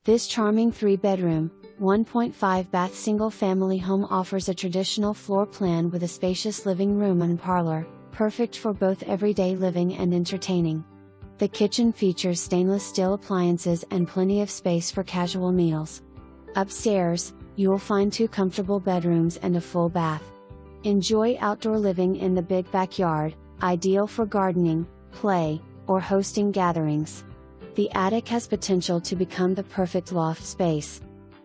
This charming 3-bedroom, 1.5-bath single-family home offers a traditional floor plan with a spacious living room and parlor, perfect for both everyday living and entertaining. The kitchen features stainless steel appliances and plenty of space for casual meals. Upstairs, you will find 2 comfortable bedrooms and a full bath. Enjoy outdoor living in the big backyard, ideal for gardening, play, or hosting gatherings. The attic has potential to become the perfect loft space.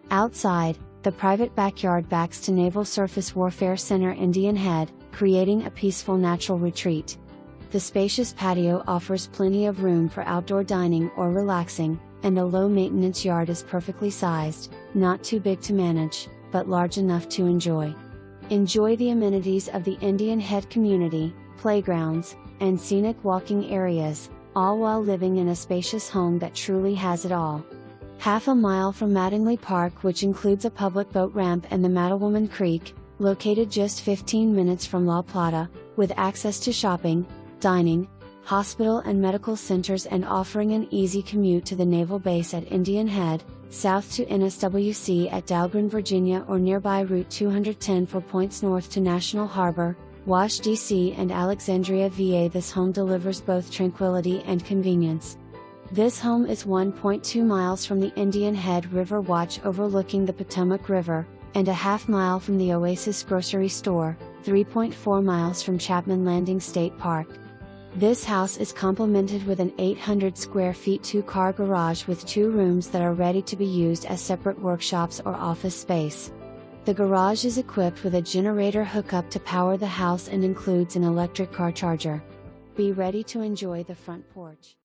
Outside, the private backyard backs to Naval Surface Warfare Center Indian Head, creating a peaceful natural retreat. The spacious patio offers plenty of room for outdoor dining or relaxing, and the low-maintenance yard is perfectly sized, not too big to manage, but large enough to enjoy. Enjoy the amenities of the Indian Head community, playgrounds, and scenic walking areas, all while living in a spacious home that truly has it all. Half a mile from Mattingly Park, which includes a public boat ramp, and the Mattawoman Creek, located just 15 minutes from La Plata, with access to shopping, dining, hospital and medical centers, and offering an easy commute to the Naval Base at Indian Head, south to NSWC at Dahlgren, Virginia, or nearby Route 210 for points north to National Harbor, Wash, D.C. and Alexandria VA. This home delivers both tranquility and convenience. This home is 1.2 miles from the Indian Head River Watch overlooking the Potomac River, and a half mile from the Oasis grocery store, 3.4 miles from Chapman Landing State Park. This house is complemented with an 800 square feet 2-car garage with 2 rooms that are ready to be used as separate workshops or office space. The garage is equipped with a generator hookup to power the house and includes an electric car charger. Be ready to enjoy the front porch.